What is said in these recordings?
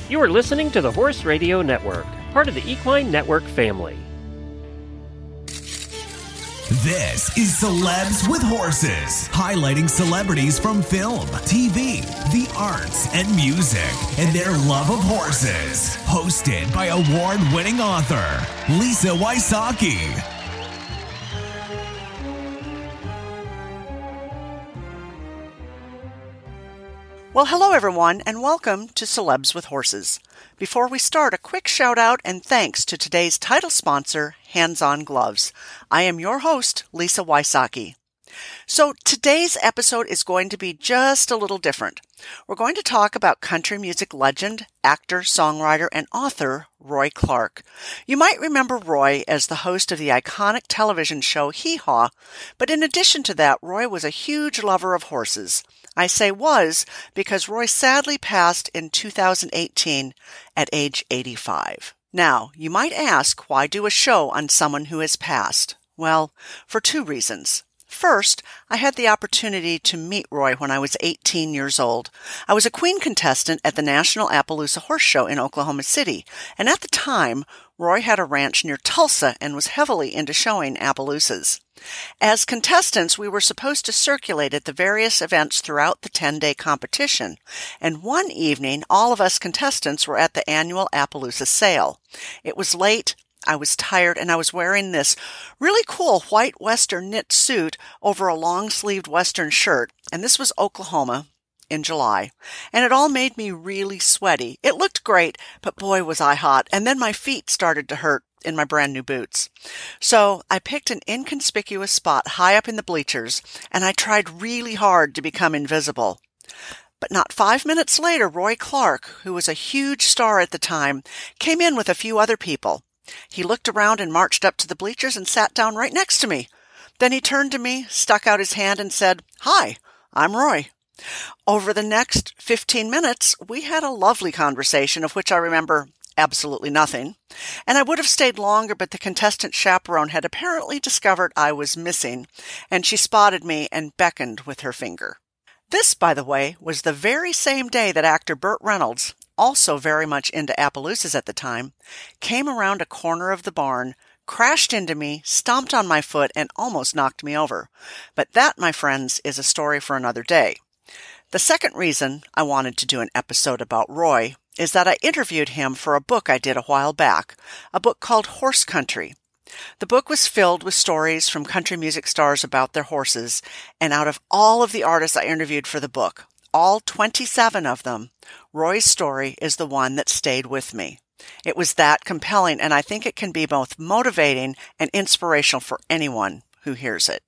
You are listening to the Horse Radio Network, part of the Equine Network family. This is Celebs with Horses, highlighting celebrities from film, TV, the arts, and music, and their love of horses. Hosted by award-winning author, Lisa Wysocki. Well, hello everyone, and welcome to Celebs with Horses. Before we start, a quick shout out and thanks to today's title sponsor, Hands On Gloves. I am your host, Lisa Wysocki. So today's episode is going to be just a little different. We're going to talk about country music legend, actor, songwriter, and author Roy Clark. You might remember Roy as the host of the iconic television show Hee Haw, but in addition to that, Roy was a huge lover of horses. I say was because Roy sadly passed in 2018 at age 85. Now, you might ask, why do a show on someone who has passed? Well, for two reasons. First, I had the opportunity to meet Roy when I was 18 years old. I was a queen contestant at the National Appaloosa Horse Show in Oklahoma City, and at the time, Roy had a ranch near Tulsa and was heavily into showing Appaloosas. As contestants, we were supposed to circulate at the various events throughout the 10-day competition, and one evening, all of us contestants were at the annual Appaloosa sale. It was late, I was tired, and I was wearing this really cool white western knit suit over a long-sleeved western shirt, and this was Oklahoma in July, and it all made me really sweaty. It looked great, but boy was I hot, and then my feet started to hurt in my brand new boots. So I picked an inconspicuous spot high up in the bleachers, and I tried really hard to become invisible. But not 5 minutes later, Roy Clark, who was a huge star at the time, came in with a few other people. He looked around and marched up to the bleachers and sat down right next to me. Then he turned to me, stuck out his hand, and said, "Hi, I'm Roy." Over the next 15 minutes, we had a lovely conversation of which I remember absolutely nothing. And I would have stayed longer, but the contestant chaperone had apparently discovered I was missing, and she spotted me and beckoned with her finger. This, by the way, was the very same day that actor Burt Reynolds, also very much into Appaloosas at the time, came around a corner of the barn, crashed into me, stomped on my foot, and almost knocked me over. But that, my friends, is a story for another day. The second reason I wanted to do an episode about Roy is that I interviewed him for a book I did a while back, a book called Horse Country. The book was filled with stories from country music stars about their horses, and out of all of the artists I interviewed for the book, all 27 of them, Roy's story is the one that stayed with me. It was that compelling, and I think it can be both motivating and inspirational for anyone who hears it.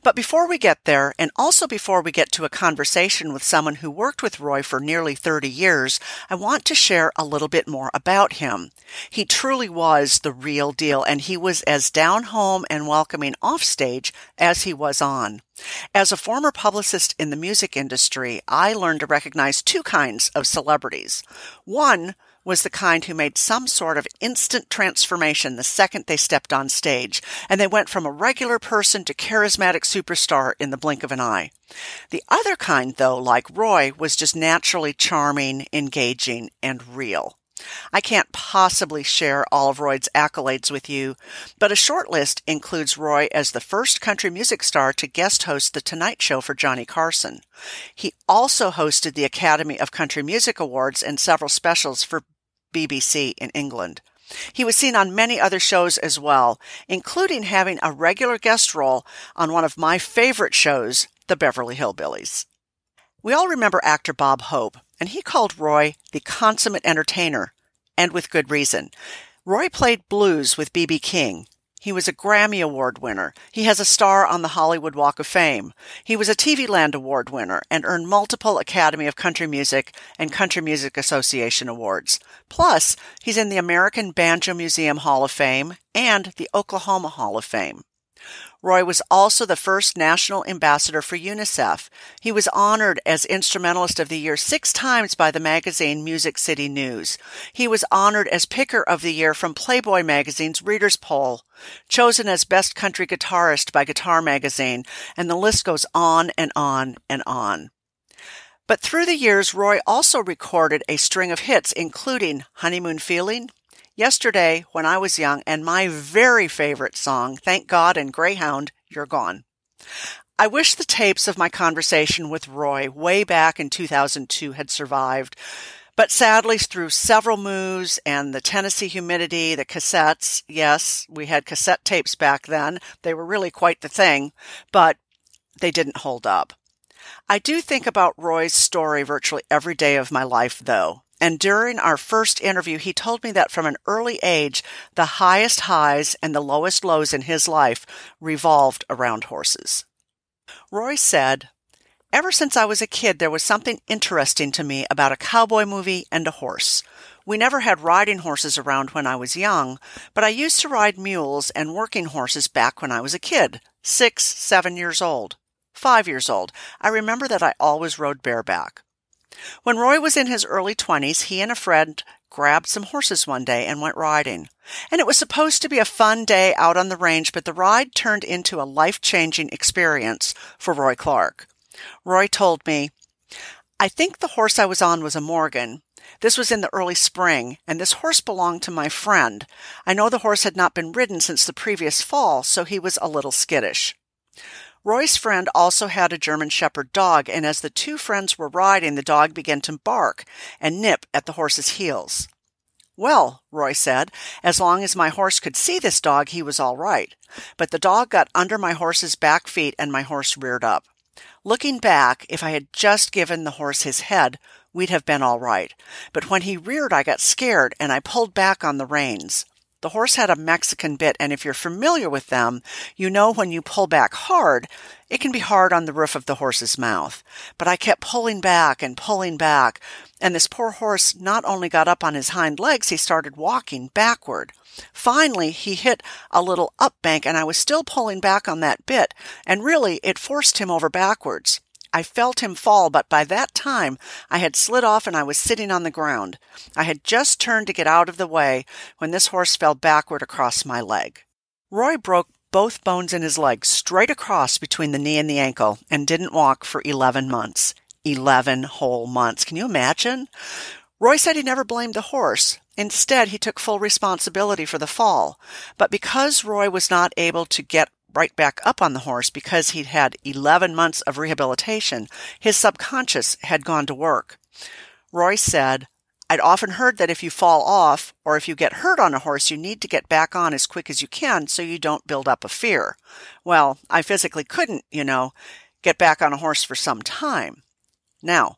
But before we get there, and also before we get to a conversation with someone who worked with Roy for nearly 30 years, I want to share a little bit more about him. He truly was the real deal, and he was as down-home and welcoming off-stage as he was on. As a former publicist in the music industry, I learned to recognize two kinds of celebrities. One was the kind who made some sort of instant transformation the second they stepped on stage, and they went from a regular person to charismatic superstar in the blink of an eye. The other kind, though, like Roy, was just naturally charming, engaging, and real. I can't possibly share all of Roy's accolades with you, but a short list includes Roy as the first country music star to guest host The Tonight Show for Johnny Carson. He also hosted the Academy of Country Music Awards and several specials for BBC in England. He was seen on many other shows as well, including having a regular guest role on one of my favorite shows, The Beverly Hillbillies. We all remember actor Bob Hope, and he called Roy the consummate entertainer, and with good reason. Roy played blues with B.B. King. He was a Grammy Award winner. He has a star on the Hollywood Walk of Fame. He was a TV Land Award winner and earned multiple Academy of Country Music and Country Music Association awards. Plus, he's in the American Banjo Museum Hall of Fame and the Oklahoma Hall of Fame. Roy was also the first national ambassador for UNICEF. He was honored as Instrumentalist of the Year 6 times by the magazine Music City News. He was honored as Picker of the Year from Playboy magazine's Readers' Poll, chosen as Best Country Guitarist by Guitar Magazine, and the list goes on and on and on. But through the years, Roy also recorded a string of hits, including Honeymoon Feeling, Yesterday, When I Was Young, and my very favorite song, Thank God and Greyhound, You're Gone. I wish the tapes of my conversation with Roy way back in 2002 had survived, but sadly through several moves and the Tennessee humidity, the cassettes, yes, we had cassette tapes back then, they were really quite the thing, but they didn't hold up. I do think about Roy's story virtually every day of my life, though. And during our first interview, he told me that from an early age, the highest highs and the lowest lows in his life revolved around horses. Roy said, "Ever since I was a kid, there was something interesting to me about a cowboy movie and a horse. We never had riding horses around when I was young, but I used to ride mules and working horses back when I was a kid, 6, 7 years old, 5 years old. I remember that I always rode bareback." When Roy was in his early 20s, he and a friend grabbed some horses one day and went riding. And it was supposed to be a fun day out on the range, but the ride turned into a life-changing experience for Roy Clark. Roy told me, "I think the horse I was on was a Morgan. This was in the early spring, and this horse belonged to my friend. I know the horse had not been ridden since the previous fall, so he was a little skittish." Roy's friend also had a German Shepherd dog, and as the two friends were riding, the dog began to bark and nip at the horse's heels. "Well," Roy said, "as long as my horse could see this dog, he was all right. But the dog got under my horse's back feet and my horse reared up. Looking back, if I had just given the horse his head, we'd have been all right. But when he reared, I got scared and I pulled back on the reins. The horse had a Mexican bit, and if you're familiar with them, you know when you pull back hard, it can be hard on the roof of the horse's mouth. But I kept pulling back, and this poor horse not only got up on his hind legs, he started walking backward. Finally, he hit a little up bank, and I was still pulling back on that bit, and really, it forced him over backwards. I felt him fall, but by that time, I had slid off and I was sitting on the ground. I had just turned to get out of the way when this horse fell backward across my leg." Roy broke both bones in his leg straight across between the knee and the ankle and didn't walk for 11 months. 11 whole months. Can you imagine? Roy said he never blamed the horse. Instead, he took full responsibility for the fall. But because Roy was not able to get right back up on the horse because he'd had 11 months of rehabilitation, his subconscious had gone to work. Roy said, "I'd often heard that if you fall off or if you get hurt on a horse, you need to get back on as quick as you can so you don't build up a fear. Well, I physically couldn't, get back on a horse for some time." Now,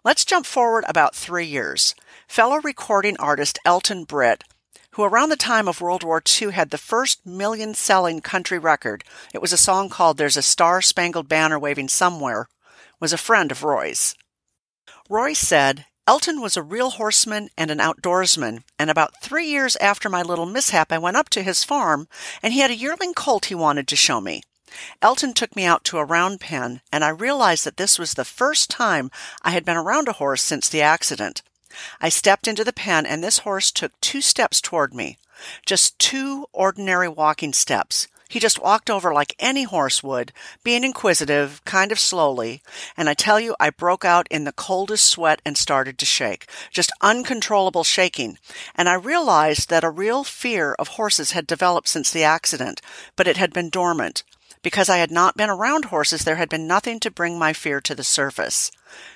let's jump forward about 3 years. Fellow recording artist Elton Britt, who around the time of World War II had the first million-selling country record, it was a song called There's a Star-Spangled Banner Waving Somewhere, was a friend of Roy's. Roy said, "Elton was a real horseman and an outdoorsman, and about 3 years after my little mishap, I went up to his farm, and he had a yearling colt he wanted to show me. Elton took me out to a round pen, and I realized that this was the first time I had been around a horse since the accident. I stepped into the pen, and this horse took 2 steps toward me. Just 2 ordinary walking steps. He just walked over like any horse would, being inquisitive, kind of slowly, and I tell you, I broke out in the coldest sweat and started to shake, just uncontrollable shaking, and I realized that a real fear of horses had developed since the accident, but it had been dormant. Because I had not been around horses, there had been nothing to bring my fear to the surface.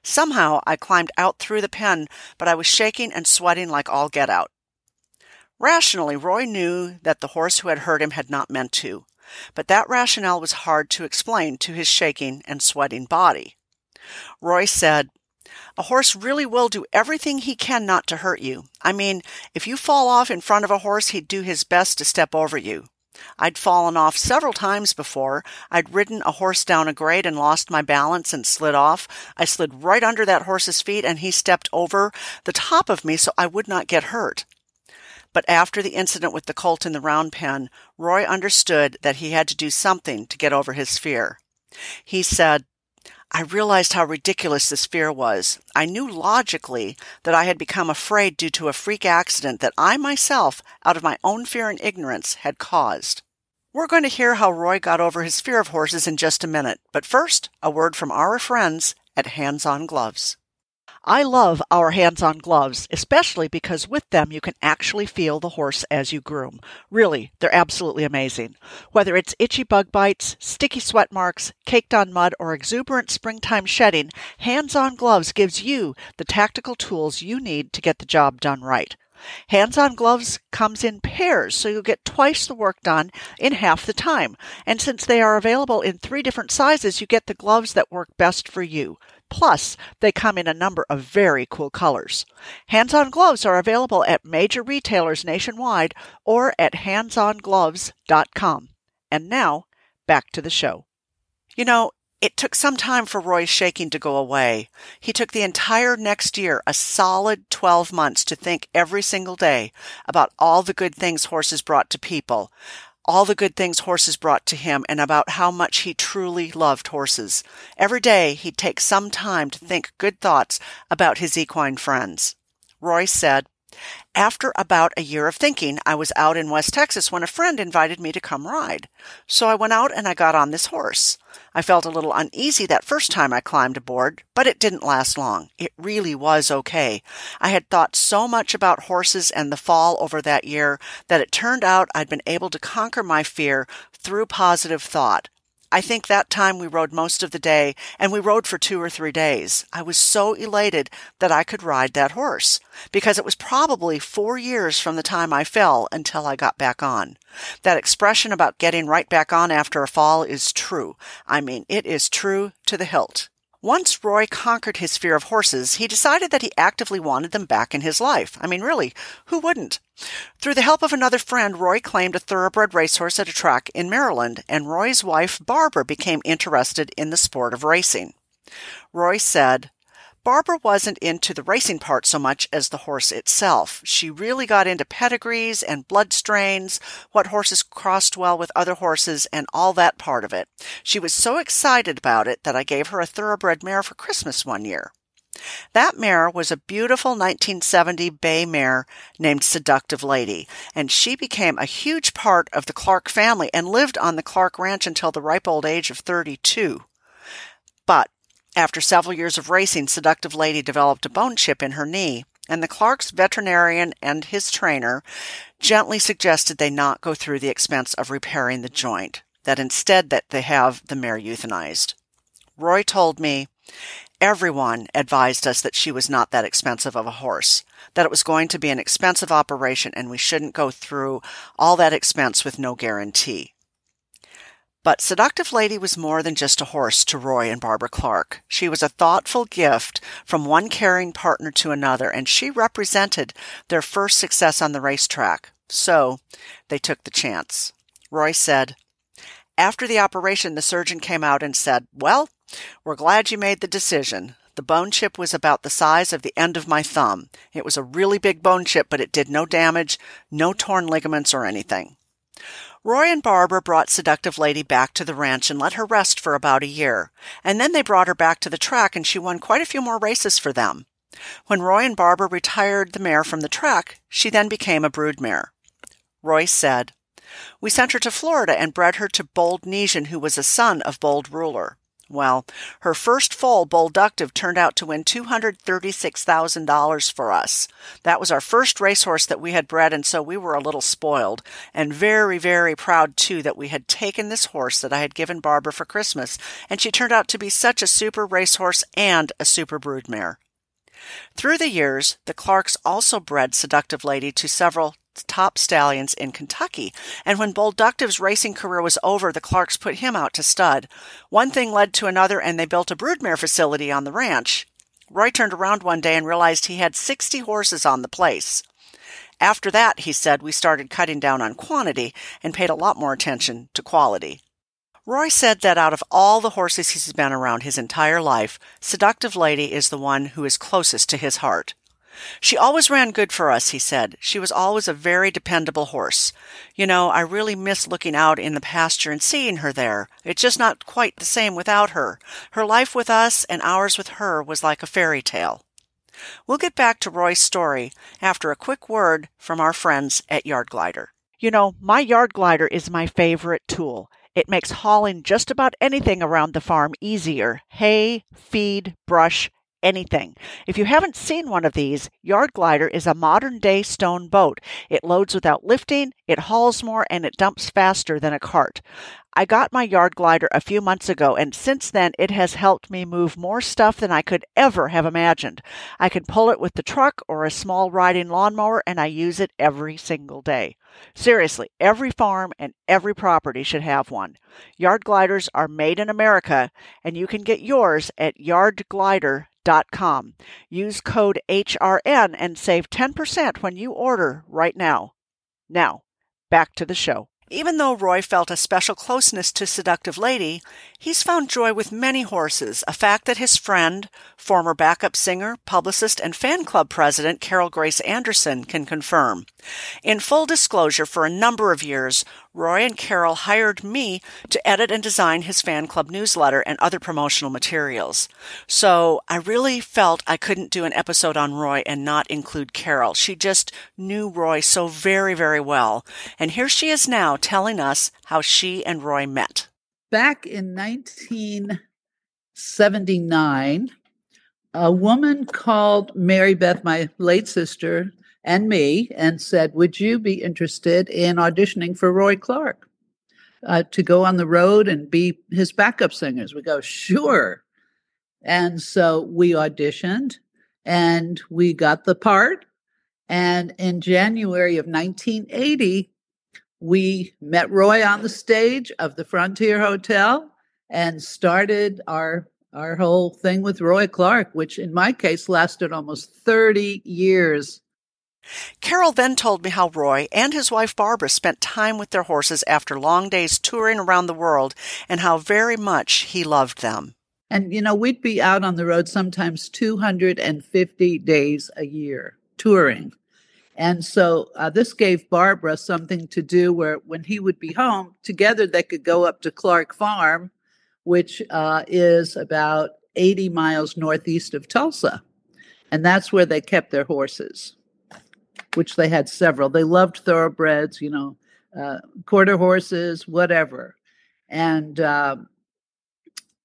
Somehow I climbed out through the pen, but I was shaking and sweating like all get out." Rationally, Roy knew that the horse who had hurt him had not meant to, but that rationale was hard to explain to his shaking and sweating body. Roy said, "A horse really will do everything he can not to hurt you. I mean, if you fall off in front of a horse, he'd do his best to step over you. I'd fallen off several times before. I'd ridden a horse down a grade and lost my balance and slid off. I slid right under that horse's feet and he stepped over the top of me so I would not get hurt." But after the incident with the colt in the round pen, Roy understood that he had to do something to get over his fear. He said, "I realized how ridiculous this fear was. I knew logically that I had become afraid due to a freak accident that I myself, out of my own fear and ignorance, had caused." We're going to hear how Roy got over his fear of horses in just a minute, but first, a word from our friends at Hands-On Gloves. I love our hands-on gloves, especially because with them you can actually feel the horse as you groom. Really, they're absolutely amazing. Whether it's itchy bug bites, sticky sweat marks, caked on mud, or exuberant springtime shedding, hands-on gloves gives you the tactical tools you need to get the job done right. Hands-on gloves comes in pairs, so you'll get twice the work done in half the time. And since they are available in 3 different sizes, you get the gloves that work best for you. Plus, they come in a number of very cool colors. Hands-on gloves are available at major retailers nationwide or at handsongloves.com. And now, back to the show. It took some time for Roy's shaking to go away. He took the entire next year, a solid 12 months, to think every single day about all the good things horses brought to people, all the good things horses brought to him, and about how much he truly loved horses. Every day, he'd take some time to think good thoughts about his equine friends. Roy said, "After about a year of thinking, I was out in West Texas when a friend invited me to come ride. So I went out and I got on this horse. I felt a little uneasy that first time I climbed aboard, but it didn't last long. It really was okay. I had thought so much about horses and the fall over that year that it turned out I'd been able to conquer my fear through positive thought. I think that time we rode most of the day, and we rode for 2 or 3 days. I was so elated that I could ride that horse, because it was probably 4 years from the time I fell until I got back on. That expression about getting right back on after a fall is true. I mean, it is true to the hilt." Once Roy conquered his fear of horses, he decided that he actively wanted them back in his life. I mean, really, who wouldn't? Through the help of another friend, Roy claimed a thoroughbred racehorse at a track in Maryland, and Roy's wife, Barbara, became interested in the sport of racing. Roy said, "Barbara wasn't into the racing part so much as the horse itself. She really got into pedigrees and blood strains, what horses crossed well with other horses, and all that part of it. She was so excited about it that I gave her a thoroughbred mare for Christmas one year. That mare was a beautiful 1970 bay mare named Seductive Lady, and she became a huge part of the Clark family and lived on the Clark Ranch until the ripe old age of 32. But after several years of racing, Seductive Lady developed a bone chip in her knee, and the Clark's veterinarian and his trainer gently suggested they not go through the expense of repairing the joint, that instead that they have the mare euthanized. Roy told me, everyone advised us that she was not that expensive of a horse, that it was going to be an expensive operation and we shouldn't go through all that expense with no guarantee. But Seductive Lady was more than just a horse to Roy and Barbara Clark. She was a thoughtful gift from one caring partner to another, and she represented their first success on the racetrack. So they took the chance. Roy said, "After the operation, the surgeon came out and said, 'Well, we're glad you made the decision. The bone chip was about the size of the end of my thumb. It was a really big bone chip, but it did no damage, no torn ligaments or anything.'" Roy and Barbara brought Seductive Lady back to the ranch and let her rest for about a year, and then they brought her back to the track and she won quite a few more races for them. When Roy and Barbara retired the mare from the track, she then became a brood mare. Roy said, "We sent her to Florida and bred her to Bold Nesian, who was a son of Bold Ruler. Well, her first foal, Bolductive, turned out to win $236,000 for us. That was our first racehorse that we had bred, and so we were a little spoiled, and very, very proud, too, that we had taken this horse that I had given Barbara for Christmas, and she turned out to be such a super racehorse and a super broodmare." Through the years, the Clarks also bred Seductive Lady to several top stallions in Kentucky, and when Bolductive's racing career was over, the Clarks put him out to stud. One thing led to another, and they built a broodmare facility on the ranch. Roy turned around one day and realized he had 60 horses on the place. After that, he said, we started cutting down on quantity and paid a lot more attention to quality. Roy said that out of all the horses he's been around his entire life, Seductive Lady is the one who is closest to his heart. "She always ran good for us," he said. "She was always a very dependable horse. I really miss looking out in the pasture and seeing her there. It's just not quite the same without her. Her life with us and ours with her was like a fairy tale." We'll get back to Roy's story after a quick word from our friends at Yard Glider. My Yard Glider is my favorite tool. It makes hauling just about anything around the farm easier. Hay, feed, brush, anything. If you haven't seen one of these, Yard Glider is a modern-day stone boat. It loads without lifting, it hauls more, and it dumps faster than a cart. I got my Yard Glider a few months ago, and since then it has helped me move more stuff than I could ever have imagined. I can pull it with the truck or a small riding lawnmower, and I use it every single day. Seriously, every farm and every property should have one. Yard Gliders are made in America, and you can get yours at yardglider.com. Use code HRN and save 10% when you order right now. Now, back to the show. Even though Roy felt a special closeness to Seductive Lady, he's found joy with many horses, a fact that his friend, former backup singer, publicist, and fan club president Carol Grace Anderson can confirm. In full disclosure, for a number of years, Roy and Carol hired me to edit and design his fan club newsletter and other promotional materials. So I really felt I couldn't do an episode on Roy and not include Carol. She just knew Roy so very, very well. And here she is now telling us how she and Roy met. Back in 1979, a woman called Mary Beth, my late sister, and me, and said, would you be interested in auditioning for Roy Clark to go on the road and be his backup singers? We go, sure. And so we auditioned and we got the part. And in January of 1980, we met Roy on the stage of the Frontier Hotel and started our whole thing with Roy Clark, which in my case lasted almost 30 years. Carol then told me how Roy and his wife Barbara spent time with their horses after long days touring around the world and how very much he loved them. And, we'd be out on the road sometimes 250 days a year touring. And so this gave Barbara something to do where when he would be home, together they could go up to Clark Farm, which is about 80 miles northeast of Tulsa. And that's where they kept their horses, which they had several. They loved thoroughbreds, quarter horses, whatever. And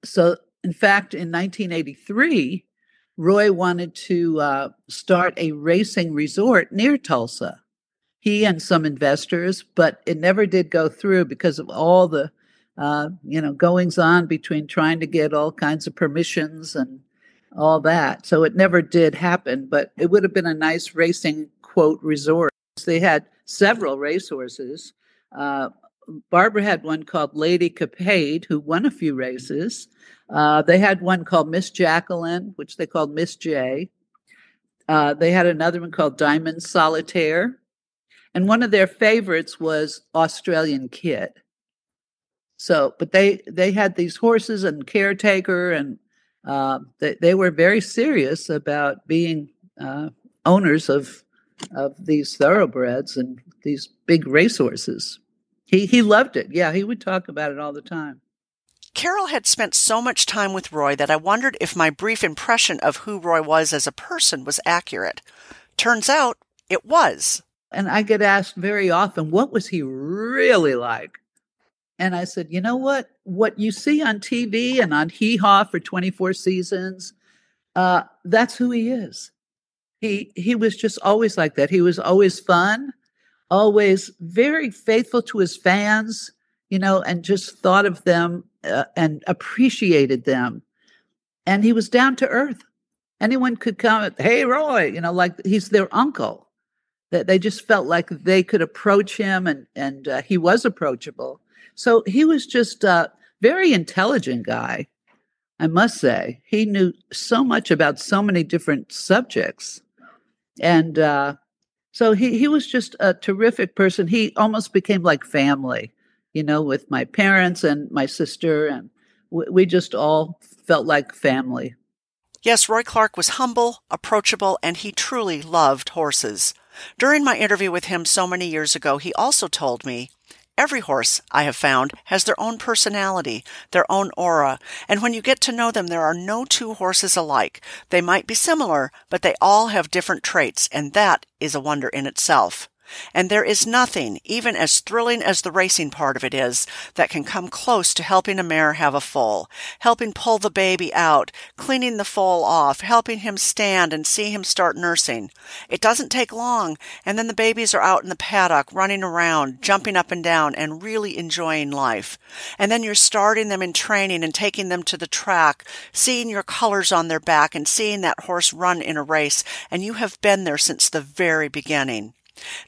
so, in fact, in 1983, Roy wanted to start a racing resort near Tulsa. He and some investors, but it never did go through because of all the, goings on between trying to get all kinds of permissions and all that. So it never did happen, but it would have been a nice racing, quote, resort. They had several racehorses. Barbara had one called Lady Capade, who won a few races. They had one called Miss Jacqueline, which they called Miss J. They had another one called Diamond Solitaire. And one of their favorites was Australian Kid. So, but they had these horses and caretaker, and they were very serious about being owners of these thoroughbreds and these big racehorses. He loved it. Yeah, he would talk about it all the time. Carol had spent so much time with Roy that I wondered if my brief impression of who Roy was as a person was accurate. Turns out it was. And I get asked very often, what was he really like? And I said, you know what? What you see on TV and on Hee Haw for 24 seasons, that's who he is. He was just always like that. He was always fun, always very faithful to his fans, and just thought of them and appreciated them. And he was down to earth. Anyone could come, hey, Roy, like he's their uncle. That they just felt like they could approach him, and he was approachable. So he was just a very intelligent guy, I must say. He knew so much about so many different subjects. And so he was just a terrific person. He almost became like family, with my parents and my sister. And we just all felt like family. Yes, Roy Clark was humble, approachable, and he truly loved horses. During my interview with him so many years ago, he also told me, every horse, I have found, has their own personality, their own aura, and when you get to know them, there are no two horses alike. They might be similar, but they all have different traits, and that is a wonder in itself. And there is nothing, even as thrilling as the racing part of it is, that can come close to helping a mare have a foal, helping pull the baby out, cleaning the foal off, helping him stand and see him start nursing. It doesn't take long, and then the babies are out in the paddock, running around, jumping up and down, and really enjoying life. And then you're starting them in training and taking them to the track, seeing your colors on their back and seeing that horse run in a race, and you have been there since the very beginning.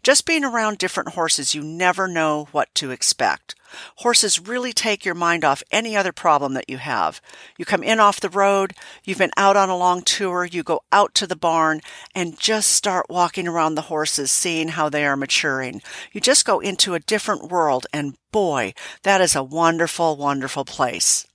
Just being around different horses, you never know what to expect. Horses really take your mind off any other problem that you have. You come in off the road, you've been out on a long tour, you go out to the barn and just start walking around the horses, seeing how they are maturing. You just go into a different world, and boy, that is a wonderful, wonderful place.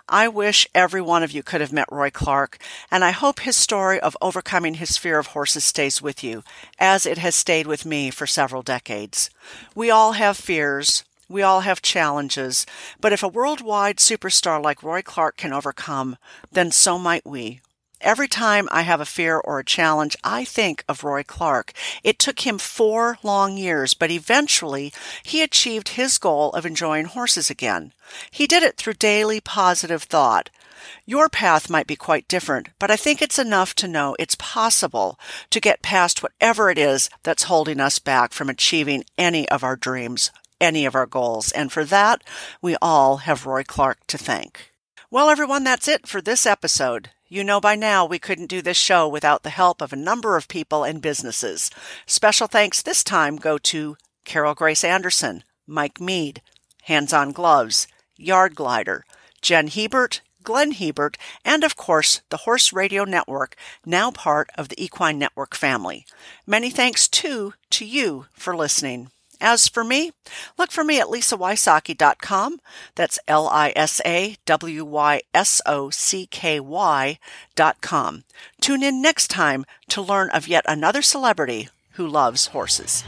I wish every one of you could have met Roy Clark, and I hope his story of overcoming his fear of horses stays with you, as it has stayed with me for several decades. We all have fears. We all have challenges, but if a worldwide superstar like Roy Clark can overcome, then so might we. Every time I have a fear or a challenge, I think of Roy Clark. It took him 4 long years, but eventually he achieved his goal of enjoying horses again. He did it through daily positive thought. Your path might be quite different, but I think it's enough to know it's possible to get past whatever it is that's holding us back from achieving any of our dreams, any of our goals, and for that, we all have Roy Clark to thank. Well, everyone, that's it for this episode. You know by now we couldn't do this show without the help of a number of people and businesses. Special thanks this time go to Carol Grace Anderson, Mike Mead, Hands on Gloves, Yard Glider, Jen Hebert, Glenn Hebert, and of course the Horse Radio Network, now part of the Equine Network family. Many thanks too to you for listening. As for me, look for me at lisawysocki.com. That's LISAWYSOCKY.com. Tune in next time to learn of yet another celebrity who loves horses.